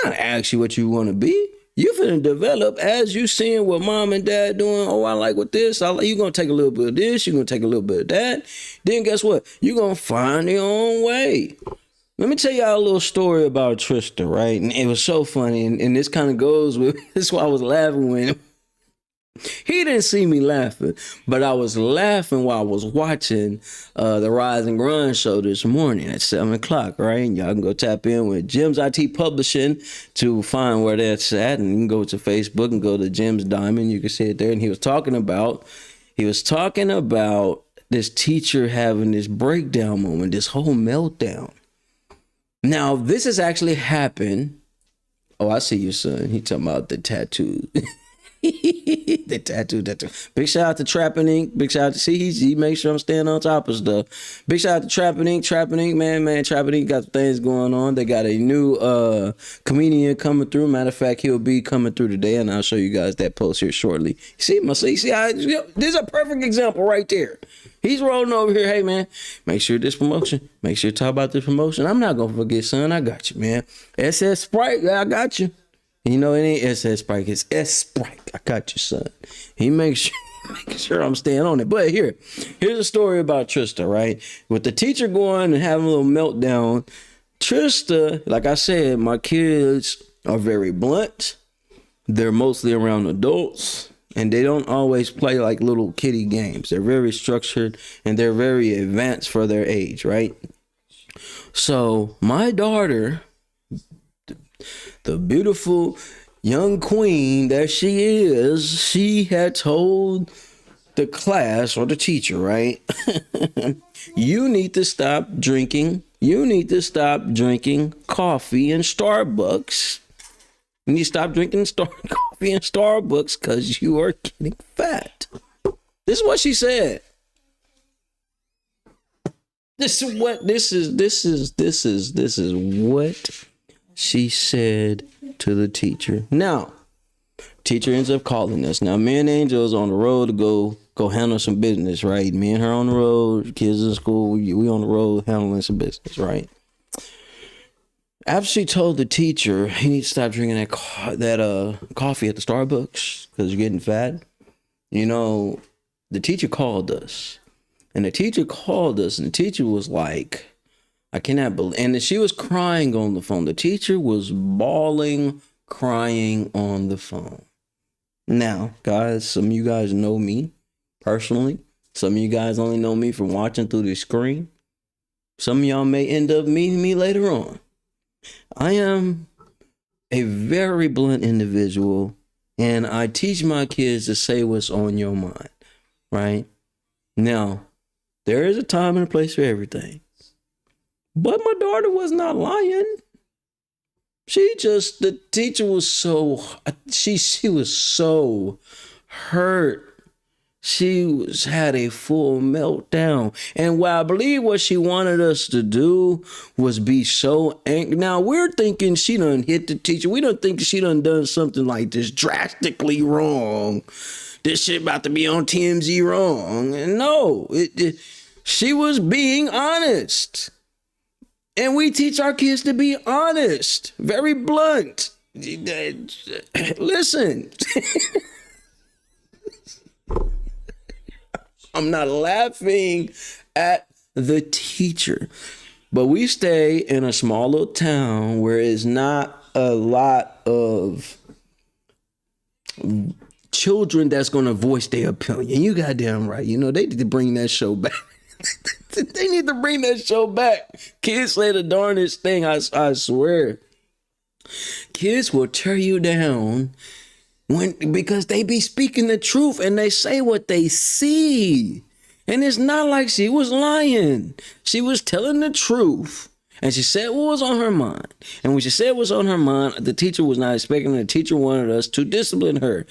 Not ask you what you want to be. You finna develop as you seeing what mom and dad doing. Oh, I like what this. You're going to take a little bit of this. You're going to take a little bit of that. Then guess what? You're going to find your own way. Let me tell y'all a little story about Trista, right? And it was so funny. And this kind of goes with, this is why I was laughing when he didn't see me laughing, but I was laughing while I was watching the Rise and Grind show this morning at 7 o'clock, right? And y'all can go tap in with Jim's IT Publishing to find where that's at. And you can go to Facebook and go to Jim's Diamond. You can see it there. And he was talking about this teacher having this breakdown moment, this whole meltdown. Now, this has actually happened. Oh, I see you, son. He talking about the tattoo. The tattoo. Big shout out to Trapping Ink. Big shout out to he makes sure I'm staying on top of stuff. Big shout out to Trapping Ink. Man, Trapping Ink got things going on. They got a new comedian coming through. Matter of fact, he'll be coming through today, and I'll show you guys that post here shortly. See this is a perfect example right there. He's rolling over here. Hey man, make sure this promotion. Make sure you talk about this promotion. I'm not gonna forget, son. I got you, man. SS Sprite, I got you. You know, it ain't SS Sprite, it's S Sprite. I got you, son. He makes sure I'm staying on it. But here's a story about Trista, right? With the teacher going and having a little meltdown, Trista, like I said, my kids are very blunt. They're mostly around adults, and they don't always play like little kiddie games. They're very structured, and they're very advanced for their age, right? So my daughter, the beautiful young queen that she is, she had told the class or the teacher, right? You need to stop drinking. You need to stop drinking coffee in Starbucks. You need to stop drinking coffee in Starbucks because you are getting fat. This is what she said. This is what she said to the teacher. Now, teacher ends up calling us. Now, me and Angel is on the road to go handle some business, right? Me and her on the road, kids in school, we on the road handling some business, right? After she told the teacher he needs to stop drinking that coffee at the Starbucks because you're getting fat, you know, the teacher called us. And the teacher called us, and the teacher was like, I cannot believe, and she was crying on the phone. The teacher was bawling, crying on the phone. Now, guys, some of you guys know me personally. Some of you guys only know me from watching through the screen. Some of y'all may end up meeting me later on. I am a very blunt individual, and I teach my kids to say what's on your mind, right? Now, there is a time and a place for everything. But my daughter was not lying. The teacher was so, she was so hurt. She had a full meltdown. And what I believe what she wanted us to do was be so angry. Now, we're thinking she done hit the teacher. We don't think she done something like this drastically wrong. This shit about to be on TMZ wrong. And no, she was being honest. And we teach our kids to be honest, very blunt. Listen. I'm not laughing at the teacher, but we stay in a small little town where it's not a lot of children that's gonna voice their opinion. You goddamn right. You know, they need to bring that show back. They need to bring that show back. Kids say the darndest thing, I swear. Kids will tear you down because they be speaking the truth and they say what they see. And it's not like she was lying. She was telling the truth. And she said what was on her mind. And when she said what was on her mind, the teacher was not expecting it. The teacher wanted us to discipline her.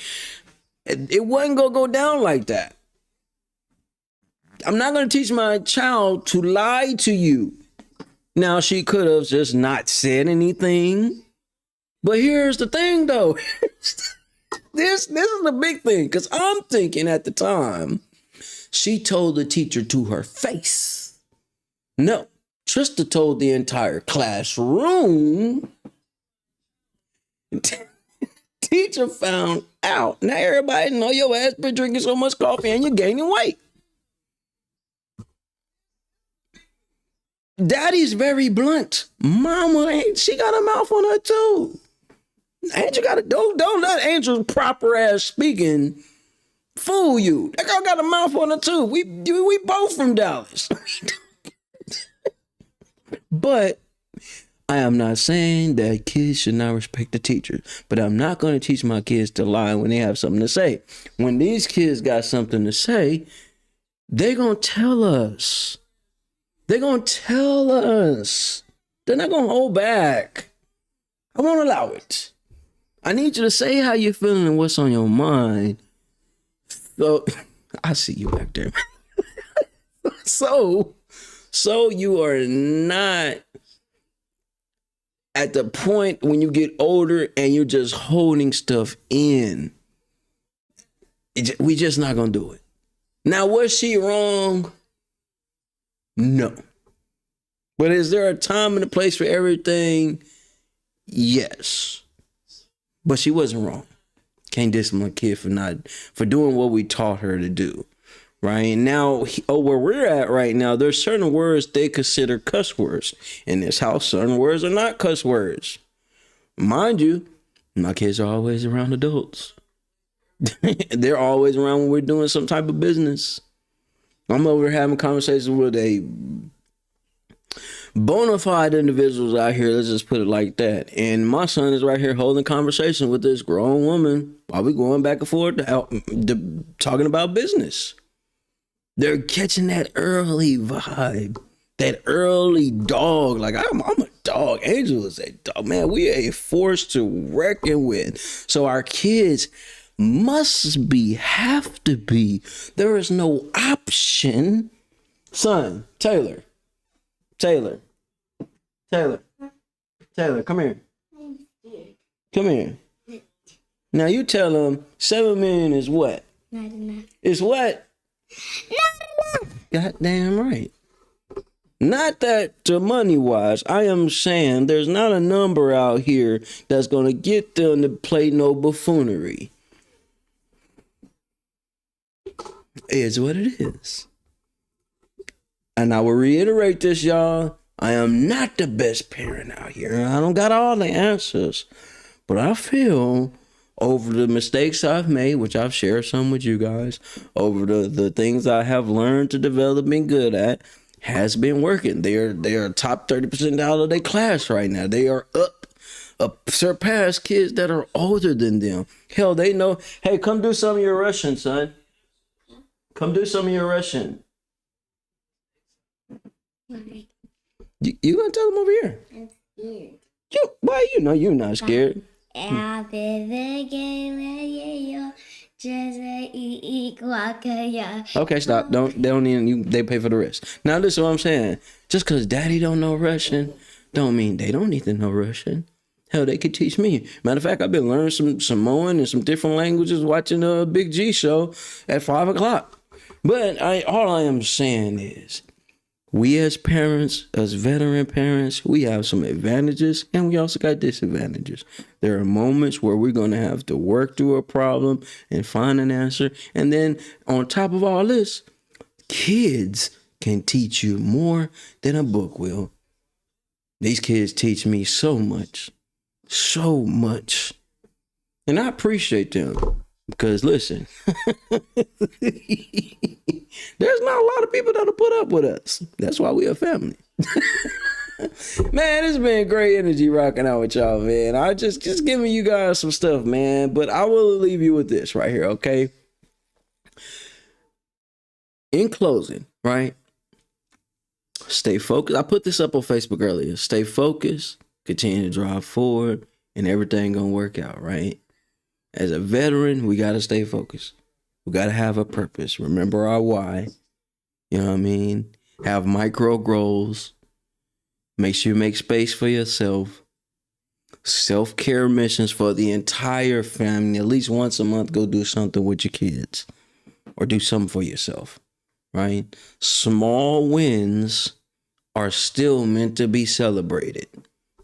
It wasn't going to go down like that. I'm not going to teach my child to lie to you. Now, she could have just not said anything. But here's the thing, though. This is the big thing. Because I'm thinking at the time, she told the teacher to her face. No, Trista told the entire classroom. Teacher found out. Now everybody know your ass been drinking so much coffee and you're gaining weight. Daddy's very blunt. Mama, she got a mouth on her too. Angel got a don't let Angel's proper ass speaking fool you. That girl got a mouth on her too. We both from Dallas. But I am not saying that kids should not respect the teachers, but I'm not going to teach my kids to lie when they have something to say. When these kids got something to say, they're going to tell us. They're going to tell us. They're not going to hold back. I won't allow it. I need you to say how you're feeling and what's on your mind. So, I see you back there. So you are not at the point when you get older and you're just holding stuff in. We just not going to do it. Now, was she wrong? No. But is there a time and a place for everything? Yes. But she wasn't wrong. Can't discipline a kid for doing what we taught her to do. Right now, where we're at right now, there's certain words they consider cuss words. In this house, certain words are not cuss words. Mind you, my kids are always around adults. They're always around when we're doing some type of business. I'm over here having conversations with a bona fide individuals out here, let's just put it like that. And my son is right here holding conversation with this grown woman while we going back and forth talking about business. They're catching that early vibe, that early dog. Like I'm a dog. Angel is a dog. Man, we are a force to reckon with. So our kids have to be. There is no option. Son, Taylor, come here. Come here. Now you tell them 7 million is what? Not enough. It's what? Not enough. Goddamn right. Not that to money wise. I am saying there's not a number out here that's gonna get them to play no buffoonery. It's what it is. And I will reiterate this, y'all. I am not the best parent out here. I don't got all the answers. But I feel over the mistakes I've made, which I've shared some with you guys, over the things I have learned to develop and good at, has been working. They are top 30% out of their class right now. They are surpass kids that are older than them. Hell, they know, hey, come do some of your Russian, son. Come do some of your Russian. You gonna tell them over here? I'm scared. Why you're not scared? Okay, stop. They pay for the rest. Now listen what I'm saying. Just because daddy don't know Russian, don't mean they don't need to know Russian. Hell, they could teach me. Matter of fact, I've been learning some Samoan and some different languages watching a Big G show at 5 o'clock. But all I am saying is, we as parents, as veteran parents, we have some advantages and we also got disadvantages. There are moments where we're going to have to work through a problem and find an answer. And then on top of all this, kids can teach you more than a book will. These kids teach me so much. So much. And I appreciate them because listen, there's not a lot of people that'll put up with us. That's why we a family. Man, it's been great energy rocking out with y'all, man. I just giving you guys some stuff, man. But I will leave you with this right here, okay? In closing, right? Stay focused. I put this up on Facebook earlier. Stay focused, continue to drive forward, and everything gonna work out, right? As a veteran, we gotta stay focused. We gotta have a purpose. Remember our why. You know what I mean? Have micro goals. Make sure you make space for yourself. Self-care missions for the entire family. At least once a month, go do something with your kids. Or do something for yourself. Right? Small wins are still meant to be celebrated.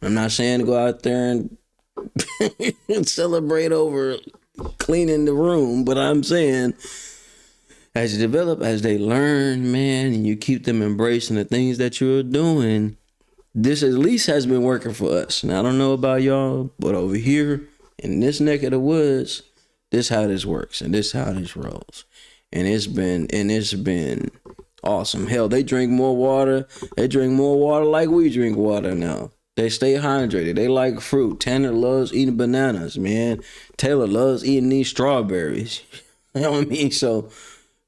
I'm not saying to go out there and celebrate over cleaning the room, but I'm saying as you develop, as they learn, man, and you keep them embracing the things that you're doing, this at least has been working for us. And I don't know about y'all, but over here in this neck of the woods, this how this works and this how this rolls. And it's been awesome. Hell, they drink more water. They drink more water like we drink water now. They stay hydrated. They like fruit. Tanner loves eating bananas, man. Taylor loves eating these strawberries. You know what I mean? So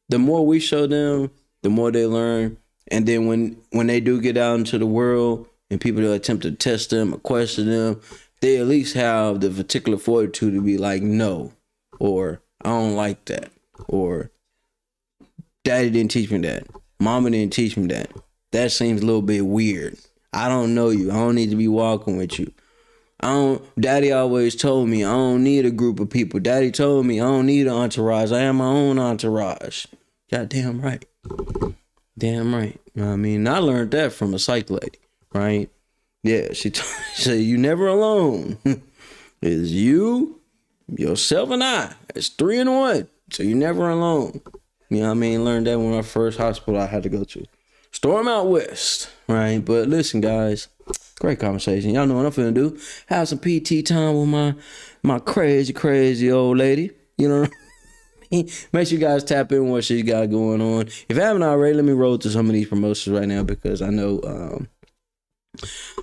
the more we show them, the more they learn. And then when they do get out into the world and people attempt to test them or question them, they at least have the particular fortitude to be like, no, or I don't like that, or Daddy didn't teach me that. Mama didn't teach me that. That seems a little bit weird. I don't know you. I don't need to be walking with you. Daddy always told me I don't need a group of people. Daddy told me I don't need an entourage. I am my own entourage. Goddamn right. Damn right. You know what I mean? I learned that from a psych lady, right? Yeah, she said, you never alone. It's you, yourself, and I. It's 3 in 1. So you're never alone. You know what I mean? Learned that when my first hospital I had to go to. Storm out west, right? But listen, guys, great conversation. Y'all know what I'm finna do. Have some PT time with my crazy old lady. You know what I mean? Make sure you guys tap in what she's got going on. If you haven't already, let me roll through some of these promotions right now because I know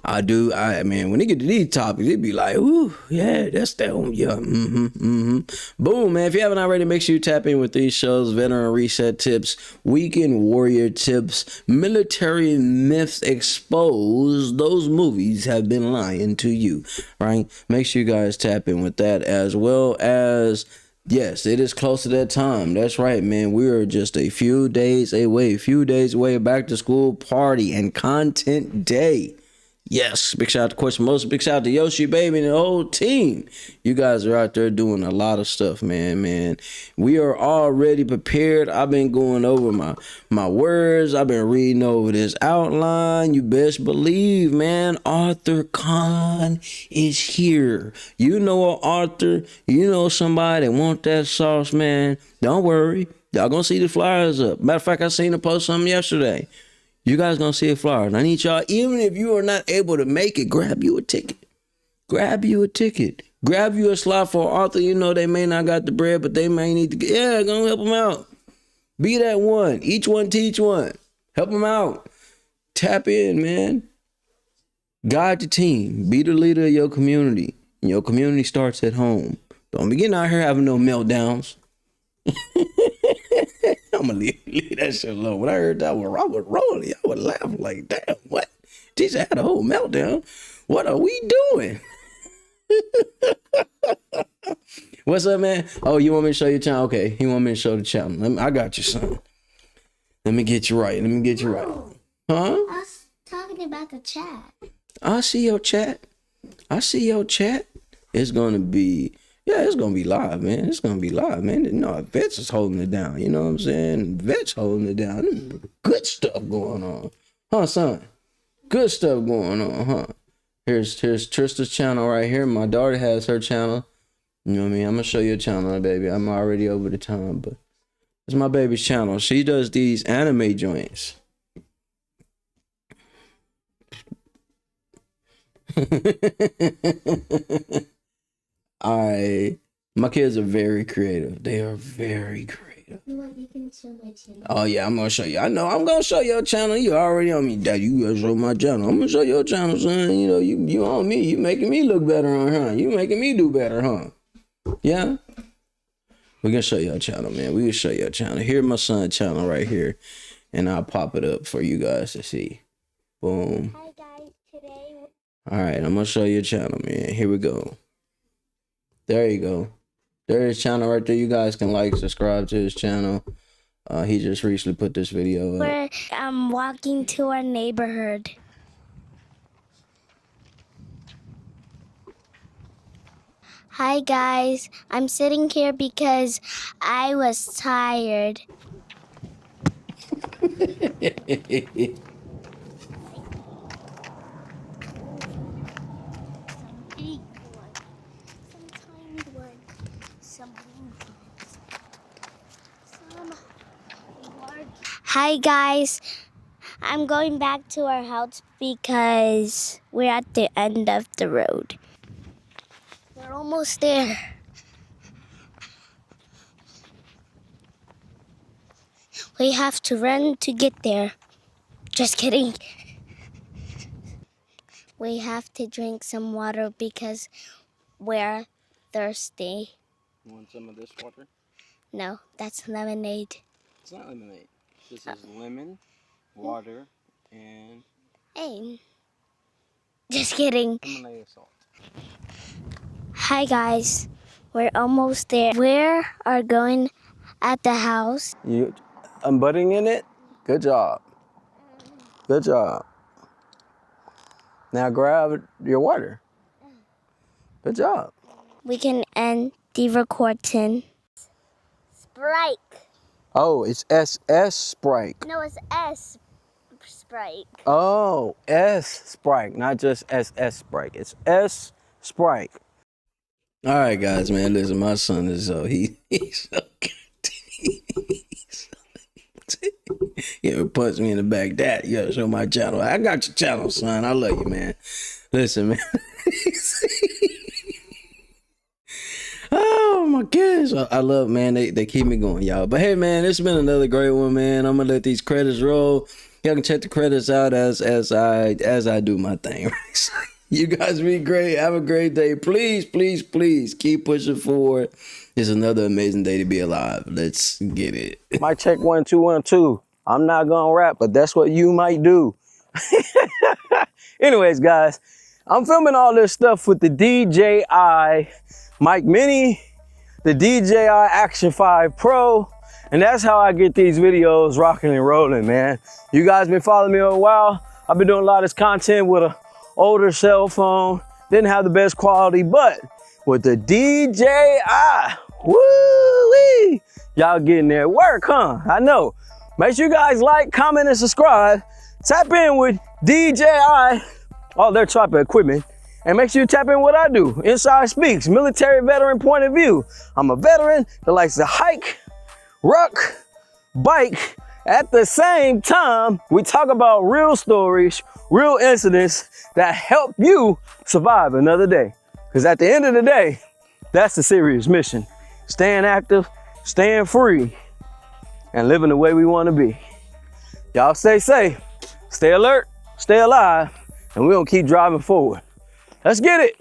when they get to these topics, it'd be like, ooh, yeah, that's that one. Yeah, Boom, man. If you haven't already, make sure you tap in with these shows: Veteran Reset Tips, Weekend Warrior Tips, Military Myths Exposed. Those movies have been lying to you, right? Make sure you guys tap in with that, as well as, yes, it is close to that time. That's right, man. We are just a few days away, back to school party and content day. Yes, big shout out to Question Most, big shout out to Yoshi Baby and the whole team. You guys are out there doing a lot of stuff, man. We are already prepared. I've been going over my words. I've been reading over this outline. You best believe, man, Arthur Khan is here. You know an Arthur, you know somebody that want that sauce, man. Don't worry. Y'all gonna see the flyers up. Matter of fact, I seen a post something yesterday. You guys gonna see a flyer. And I need y'all, even if you are not able to make it, grab you a ticket. Grab you a slot for Arthur. You know they may not got the bread, but they may need to gonna help them out. Be that one. Each one teach one. Help them out. Tap in, man. Guide the team. Be the leader of your community. And your community starts at home. Don't be getting out here having no meltdowns. I'm gonna leave that shit alone. When I heard that one, I was rolling. I would laugh like, damn, what? Jesus had a whole meltdown. What are we doing? What's up, man? Oh, you want me to show your channel? Okay, you want me to show the channel. I got you, son. Let me get you right. Huh? I was talking about the chat. I see your chat. It's gonna be live, man. You know, Vets is holding it down. You know what I'm saying? Vets holding it down. Good stuff going on. Huh, son? Good stuff going on, huh? Here's Trista's channel right here. My daughter has her channel. You know what I mean? I'm going to show you a channel, baby. I'm already over the time, but it's my baby's channel. She does these anime joints. My kids are very creative. They are very creative. You can show my channel. Oh yeah, I'm gonna show you. I know I'm gonna show your channel. You already on me, Dad. You gotta show my channel. I'm gonna show your channel, son. You know, you on me. You making me look better, huh? You making me do better, huh? Yeah. We can show your channel, man. We can show your channel. Here's my son's channel right here, and I'll pop it up for you guys to see. Boom. Hi guys, today. All right, I'm gonna show your channel, man. Here we go. There you go. There's his channel right there. You guys can like, subscribe to his channel. He just recently put this video up. We're walking to our neighborhood. Hi guys, I'm sitting here because I was tired. Hi guys, I'm going back to our house because we're at the end of the road. We're almost there. We have to run to get there. Just kidding. We have to drink some water because we're thirsty. You want some of this water? No, that's lemonade. It's not lemonade. This is lemon, water, and Hey, just kidding. Himalayan salt. Hi guys, we're almost there. We are going at the house. You unbuttoning in it? Good job. Good job. Now grab your water. Good job. We can end the recording. Sprite. Oh, it's SS Sprite. No, it's S Sprite. Oh, S Sprite, not just SS Sprite. It's S Sprite. All right, guys, man. Listen, my son is he's so you ever punch me in the back? Dad, you gotta show my channel. I got your channel, son. I love you, man. Listen, man. Oh my goodness, I love, man. They keep me going, y'all. But hey, man, it's been another great one, man. I'm gonna let these credits roll. Y'all can check the credits out as I do my thing. Right? You guys be great. Have a great day. Please, please, please keep pushing forward. It's another amazing day to be alive. Let's get it. Mic check 1 2 1 2. I'm not gonna rap, but that's what you might do. Anyways, guys, I'm filming all this stuff with the DJI Mic Mini, the DJI Action 5 Pro, and that's how I get these videos rocking and rolling, man. You guys been following me a while. I've been doing a lot of this content with an older cell phone. Didn't have the best quality, but with the DJI, woo-wee, y'all getting there. Work, huh? I know. Make sure you guys like, comment, and subscribe. Tap in with DJI, all their type of equipment. And make sure you tap in what I do. Inside Speaks, military veteran point of view. I'm a veteran that likes to hike, ruck, bike. At the same time, we talk about real stories, real incidents that help you survive another day. Because at the end of the day, that's the serious mission. Staying active, staying free, and living the way we want to be. Y'all stay safe, stay alert, stay alive, and we're going to keep driving forward. Let's get it.